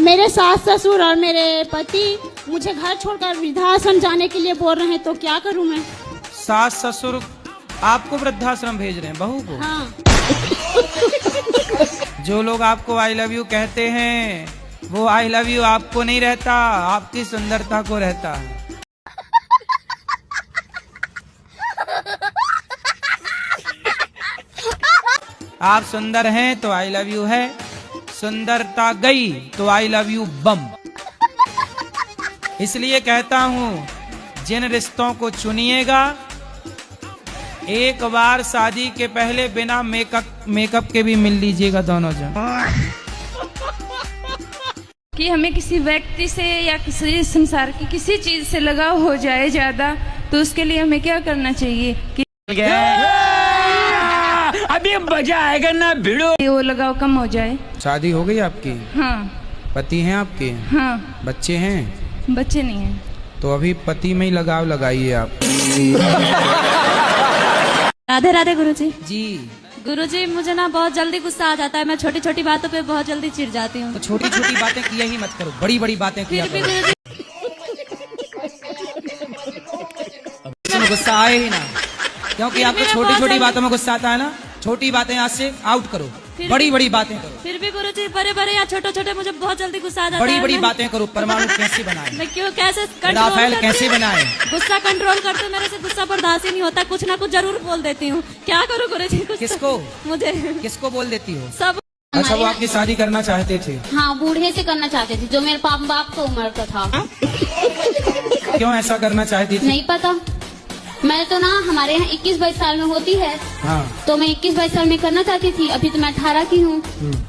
मेरे सास ससुर और मेरे पति मुझे घर छोड़कर वृद्धाश्रम जाने के लिए बोल रहे हैं, तो क्या करूं मैं? सास ससुर आपको वृद्धाश्रम भेज रहे हैं, बहू को? हाँ। जो लोग आपको आई लव यू कहते हैं वो आई लव यू आपको नहीं रहता, आपकी सुंदरता को रहता है। आप सुंदर हैं तो आई लव यू है, सुंदरता गई तो आई लव यू बम। इसलिए कहता हूं जिन रिश्तों को चुनिएगा एक बार शादी के पहले बिना मेकअप के भी मिल लीजिएगा दोनों जन। कि हमें किसी व्यक्ति से या किसी संसार की किसी चीज से लगाव हो जाए ज्यादा, तो उसके लिए हमें क्या करना चाहिए कि अभी मजा आएगा ना भिड़ो, वो लगाव कम हो जाए। शादी हो गई आपकी? हाँ। पति हैं आपके? हाँ। बच्चे हैं? बच्चे नहीं हैं। तो अभी पति में ही लगाव लगाइए आप। राधे राधे गुरुजी। जी गुरुजी, मुझे ना बहुत जल्दी गुस्सा आ जाता है, मैं छोटी छोटी बातों पे बहुत जल्दी चिढ़ जाती हूँ। तो छोटी छोटी बातें किया ही मत करो, बड़ी बड़ी बातें किया फिर भी करो। गुरुजी इसमें गुस्सा आए ही ना, क्योंकि आपको मैं छोटी बहुत छोटी जल्दी- बातों में गुस्सा आता है ना। छोटी बातें आज से आउट करो, फिर बड़ी बड़ी बातें करो। फिर भी गुरुजी, बड़े बड़े या छोटे छोटे मुझे बहुत जल्दी गुस्सा आ जाता बड़ी है। बड़ी मैं- बातें करो। परमाणु कैसे बनाए, मैं क्यों कैसे कंट्रोल राफेल करती कैसे हूँ? बनाए। गुस्सा कंट्रोल करते, मेरे से गुस्सा बर्दाश्त ही नहीं होता, कुछ ना कुछ जरूर बोल देती हूँ। क्या करूँ गुरुजी? कुछ किसको? मुझे किसको बोल देती हो? सब। अच्छा, वो आपकी शादी करना चाहते थे? हाँ, बूढ़े से करना चाहते थे जो मेरे बाप को उम्र का था। क्यों ऐसा करना चाहती थी? नहीं पता, मैं तो ना हमारे यहाँ 21-22 साल में होती है, हाँ। तो मैं 21-22 साल में करना चाहती थी। अभी तो मैं 18 की हूँ,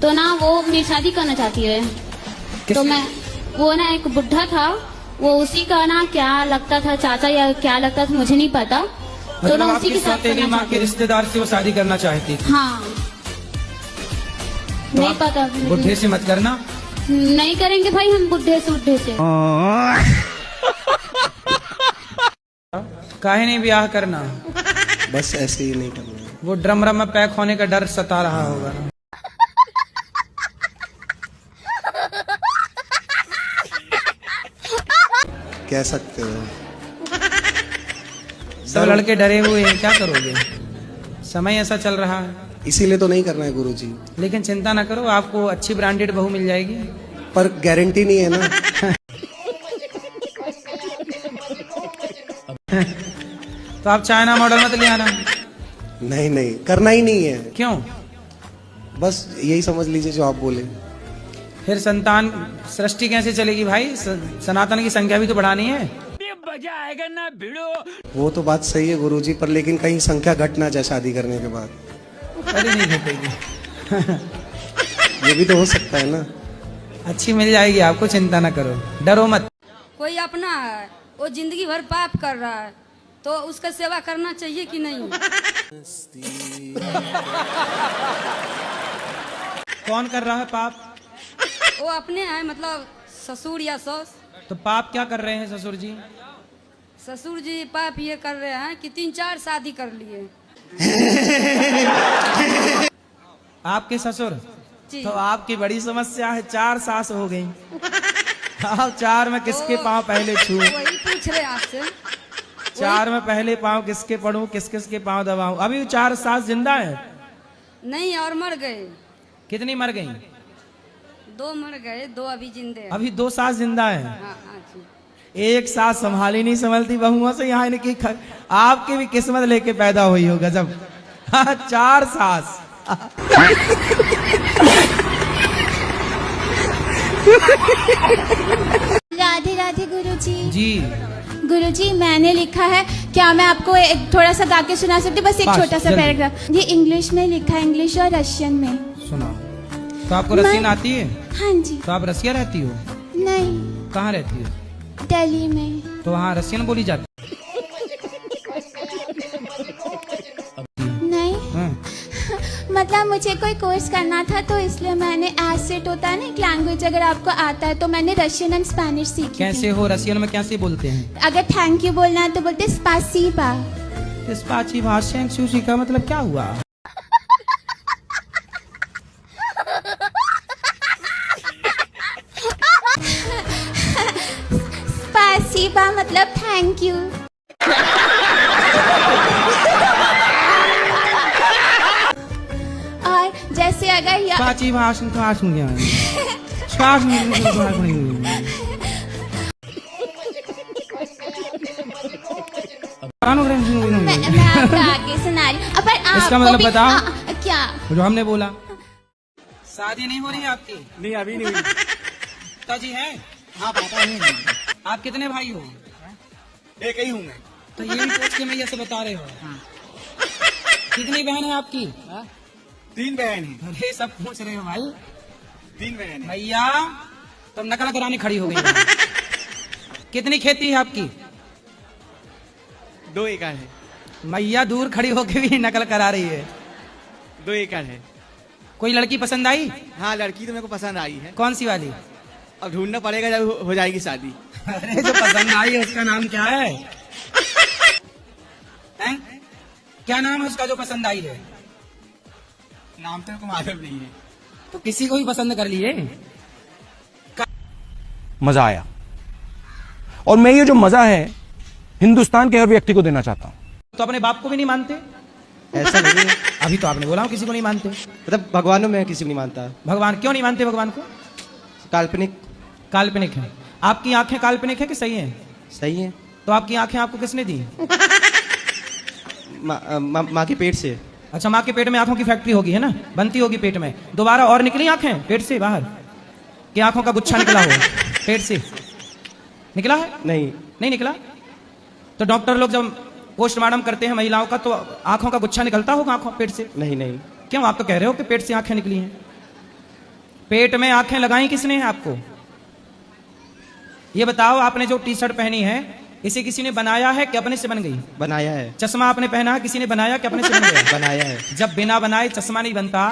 तो ना वो मेरी शादी करना चाहती है। तो मैं वो ना एक बुढ़ा था, वो उसी का ना क्या लगता था, चाचा या क्या लगता था, मुझे नहीं पता। तो मतलब ना उसी आपकी के साथ सौतेली करना माँ के चाहती रिश्तेदार से वो शादी करना चाहती थी? हाँ, तो नहीं आप पता। बुढ़े से मत करना। नहीं करेंगे भाई हम बुढ़े से। काहे नहीं ब्याह करना? बस ऐसे ही नहीं करना। वो ड्रम में पैक होने का डर सता रहा होगा ना। कह सकते हो। सब लड़के डरे हुए हैं, क्या करोगे? समय ऐसा चल रहा है। इसीलिए तो नहीं करना है गुरुजी। लेकिन चिंता ना करो, आपको अच्छी ब्रांडेड बहू मिल जाएगी। पर गारंटी नहीं है ना। तो आप चाइना मॉडल मत ले आना। नहीं नहीं, करना ही नहीं है। क्यों? बस यही समझ लीजिए जो आप बोले। फिर संतान सृष्टि कैसे चलेगी भाई? सनातन की संख्या भी तो बढ़ानी है। अभी मजा आएगा ना भिड़ो। वो तो बात सही है गुरुजी, पर लेकिन कहीं संख्या घट ना जाए शादी करने के बाद। अरे नहीं घटेगी। ये भी तो हो सकता है ना। अच्छी मिल जाएगी आपको, चिंता ना करो, डरो मत। कोई अपना है, वो जिंदगी भर पाप कर रहा है, तो उसका सेवा करना चाहिए कि नहीं? कौन कर रहा है पाप? वो अपने हैं, मतलब ससुर या सास। तो पाप क्या कर रहे हैं ससुर जी? ससुर जी पाप ये कर रहे हैं कि 3-4 शादी कर लिए। आपके ससुर? जी। तो आपकी बड़ी समस्या है, 4 सास हो गई। आप 4 में किसके पाँव पहले छू? वही पूछ रहे आपसे। 4 में पहले पाँव किसके पढ़ूं, किस किस के पाँव दबाऊं? अभी 4 सास जिंदा है? नहीं, और मर गए। कितनी मर गई? 2 मर गए, 2 अभी जिंदे हैं। अभी 2 सास जिंदा है। हाँ हाँ जी। एक सास संभाली नहीं संभलती बहुओं से, यहाँ इनकी आपकी भी किस्मत लेके पैदा हुई हो। गजब। 4 सास। राधे राधे गुरुजी। जी गुरुजी, मैंने लिखा है, क्या मैं आपको थोड़ा सा गा के सुना सकती हूँ? बस एक बस, छोटा सा जल्दी। पैराग्राफ। ये इंग्लिश में लिखा है, इंग्लिश और रशियन में। सुनाओ। तो आपको रसियन आती है? हाँ जी। तो आप रसिया रहती हो? नहीं, कहाँ रहती हो? दिल्ली में। तो वहाँ रसियन बोली जाती? नहीं, हाँ। मतलब मुझे कोई कोर्स करना था, तो इसलिए मैंने एसेट होता है ना एक लैंग्वेज, अगर आपको आता है, तो मैंने रशियन एंड स्पेनिश सीखी कैसे थी। हो? रसियन में कैसे बोलते हैं? अगर थैंक यू बोलना है तो बोलते स्पासीबा। इस पाची भाषा का मतलब क्या हुआ? बा मतलब थैंक यू। और जैसे अगर पाची भाषण भाषण क्या मैं आपको आगे सुना रही हूँ, पर इसका मतलब बताओ। क्या जो हमने बोला शादी नहीं हो रही है आपकी? नहीं अभी नहीं हुई। पिताजी हैं? हाँ पापा नहीं। आप कितने भाई हो? एक ही हूँ मैं। तो ये भी पूछ के मैं ऐसे बता रहे हो? कितनी बहन है आपकी? 3 बहन है। अरे सब पूछ रहे हो भाई। 3 बहन है। भैया तुम नकल कराने खड़ी हो गई। कितनी खेती है आपकी? 2 एकड़ है। मैया दूर खड़ी होके भी नकल करा रही है। 2 एकड़ है। कोई लड़की पसंद आई? हाँ लड़की तो मेरे को पसंद आई है। कौन सी वाली? अब ढूंढना पड़ेगा जब हो जाएगी शादी। अरे जो पसंद आई है उसका नाम क्या है? हैं? क्या नाम है उसका जो पसंद आई है? नाम तो मेरे को मालूम नहीं है। तो किसी को भी पसंद कर लिए। मजा आया और मैं ये जो मजा है हिंदुस्तान के हर व्यक्ति को देना चाहता हूं। तो अपने बाप को भी नहीं मानते? ऐसा नहीं है। अभी तो आपने बोला किसी को नहीं मानते। मतलब भगवानों में किसी को नहीं मानता। भगवान क्यों नहीं मानते? भगवान को काल्पनिक। काल्पनिक है। आपकी आंखें काल्पनिक है कि सही है? सही है। तो आपकी आंखें आपको किसने दी? माँ के पेट से। अच्छा माँ के पेट में आंखों की फैक्ट्री होगी है ना, बनती होगी पेट में। दोबारा और निकली आंखें पेट से बाहर कि आंखों का गुच्छा निकला हो? पेट से निकला है? नहीं नहीं निकला। तो डॉक्टर लोग जब पोस्टमार्टम करते हैं महिलाओं का तो आंखों का गुच्छा निकलता होगा आंखों पेट से? नहीं नहीं। क्यों? आप तो कह रहे हो कि पेट से आंखें निकली हैं। पेट में आंखें लगाई किसने है आपको? ये बताओ। आपने जो टी शर्ट पहनी है इसे किसी ने बनाया है कि अपने से बन गई? बनाया है। चश्मा आपने पहना है किसी ने बनाया कि अपने से बन गया? बनाया है। जब बिना बनाए चश्मा नहीं बनता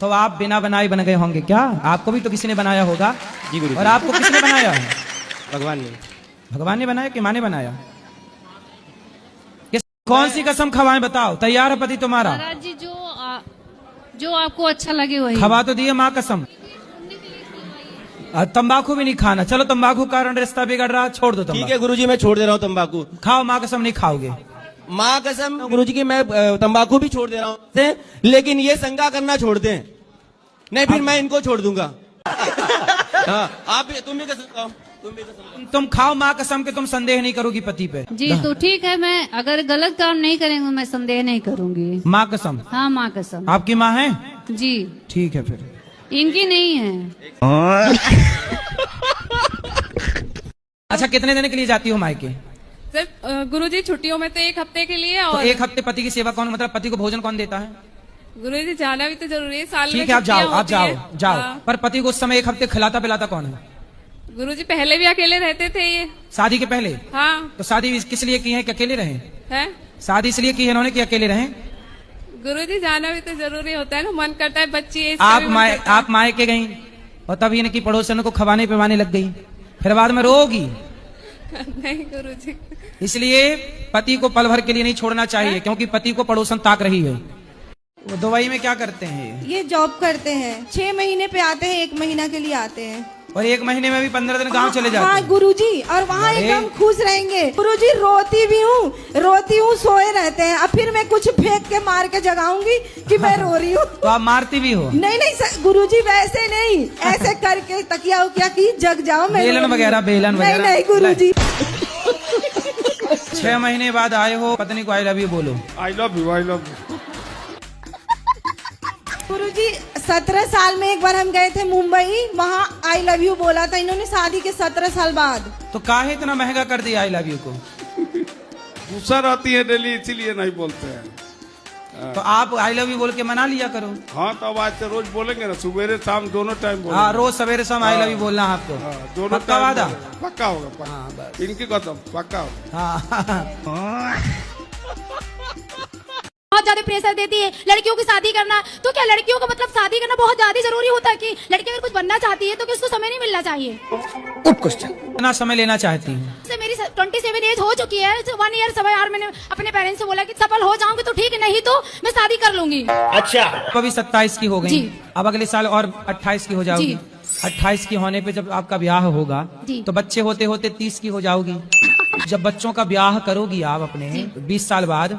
तो आप बिना बनाए बन गए होंगे क्या? आपको भी तो किसी ने बनाया होगा। जी गुरु। और आपको किसने बनाया है? भगवान ने। भगवान ने बनाया कि माँ ने बनाया? कौन सी कसम खवाएं बताओ? तैयार है पति तुम्हारा? महाराज जी जो आपको अच्छा लगे वही खवा तो दिए माँ कसम। तंबाकू भी नहीं खाना। चलो तंबाकू का कारण रिश्ता बिगड़ रहा, छोड़ दो तंबाकू। ठीक है गुरुजी मैं छोड़ दे रहा हूँ तंबाकू। खाओ माँ कसम नहीं खाओगे। माँ कसम गुरुजी की मैं तंबाकू भी छोड़ दे रहा हूँ, लेकिन ये संगा करना छोड़ दें, नहीं फिर मैं इनको छोड़ दूंगा। हाँ, आप भी तुम भी कसम खाओ। तुम खाओ माँ कसम के तुम संदेह नहीं करोगी पति पे। जी तो ठीक है, मैं अगर गलत काम नहीं करेंगे मैं संदेह नहीं करूंगी। माँ कसम? हाँ माँ कसम। आपकी माँ है? जी ठीक है फिर। इनकी नहीं है। अच्छा कितने दिन के लिए जाती हो मायके? सर गुरुजी छुट्टियों में तो 1 हफ्ते के लिए। तो और 1 हफ्ते पति की सेवा कौन, मतलब पति को भोजन कौन देता है? गुरुजी जाना भी तो जरूरी है, साल में ठीक है आप जाओ, आप छुट्टियां जाओ होती हैं। जाओ। हाँ। पर पति को उस समय 1 हफ्ते खिलाता पिलाता कौन है? गुरुजी पहले भी अकेले रहते थे ये। शादी के पहले? हाँ। तो शादी किस लिए की है कि अकेले रहे? है शादी इसलिए की है इन्होंने कि अकेले रहे? गुरुजी जाना भी तो जरूरी होता है ना, मन करता है बच्ची। आप मायके गई और तभी इनकी पड़ोसन को खवाने पिवाने लग गई, फिर बाद में रोगी। नहीं गुरुजी। इसलिए पति को पल भर के लिए नहीं छोड़ना चाहिए, क्योंकि पति को पड़ोसन ताक रही है। वो दुबई में क्या करते हैं? ये जॉब करते हैं। 6 महीने पे आते हैं, 1 महीना के लिए आते हैं और 1 महीने में भी 15 दिन गांव चले जाते हैं। हाँ गुरुजी, और वहाँ एकदम खुश रहेंगे। गुरुजी रोती भी हूँ, सोए रहते हैं। अब फिर मैं कुछ फेंक के मार के जगाऊंगी कि मैं रो रही हूँ। तो आप मारती भी हो? नहीं गुरुजी वैसे नहीं, ऐसे करके तकिया उकिया की जग जाओ। बेलन वगैरह नहीं गुरुजी। 6 महीने बाद आए हो, पत्नी को आई लव यू बोलो। I love you, I love you. गुरुजी 17 साल में एक बार हम गए थे मुंबई, वहाँ आई लव यू बोला था इन्होंने शादी के 17 साल बाद। तो काहे इतना महंगा कर दिया आई लव यू को? गुस्सा रहती है डेली, इसीलिए नहीं बोलते हैं। तो आप आई लव यू बोल के मना लिया करो। हाँ तो आज से रोज बोलेंगे ना, सुबह शाम दोनों टाइम बोलेंगे। हाँ रोज सवेरे शाम आई लव यू बोलना आपको। दोनों पक्का वादा? पक्का होगा। इनकी कसम पक्का होगा। बहुत ज्यादा प्रेशर देती है लड़कियों की शादी करना। तो क्या लड़कियों को मतलब शादी करना बहुत ज्यादा जरूरी होता है कि लड़की अगर कुछ बनना चाहती है तो कि उसको समय नहीं मिलना चाहिए? कितना समय लेना चाहती हूँ? मेरी 27 एज हो चुकी है। 1 ईयर सवा यार मैंने अपने पेरेंट्स से बोला कि सफल हो जाऊंगी तो ठीक है, नहीं तो मैं शादी कर लूंगी। अच्छा अभी 27 की हो गई, अब अगले साल और 28 की हो जाओगी। 28 की होने पे जब आपका ब्याह होगा तो बच्चे होते होते 30 की हो जाओगी। जब बच्चों का ब्याह करोगी आप अपने 20 साल बाद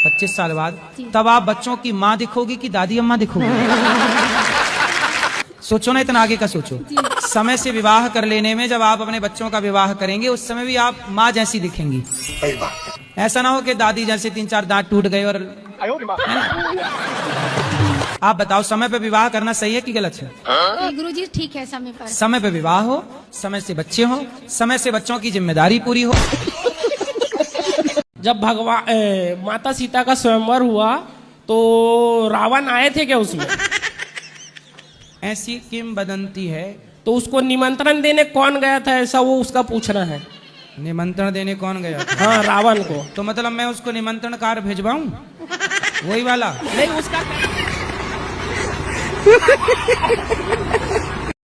25 साल बाद, तब आप बच्चों की माँ दिखोगी कि दादी अम्मा दिखोगी? सोचो ना, इतना आगे का सोचो। समय से विवाह कर लेने में, जब आप अपने बच्चों का विवाह करेंगे उस समय भी आप माँ जैसी दिखेंगी। ऐसा ना हो कि दादी जैसे 3-4 दांत टूट गए। और आप बताओ, समय पे विवाह करना सही है कि गलत है? गुरुजी ठीक है, समय पर समय पे विवाह हो, समय से बच्चे हो, समय से बच्चों की जिम्मेदारी पूरी हो। जब माता सीता का स्वयंवर हुआ तो रावण आए थे क्या उसमें? ऐसी किंवदंती है। तो उसको निमंत्रण देने कौन गया था, ऐसा वो उसका पूछना है। निमंत्रण देने कौन गया था? हाँ, रावण को। तो मतलब मैं उसको निमंत्रण कार्ड भिजवाऊं? वही वाला? नहीं, उसका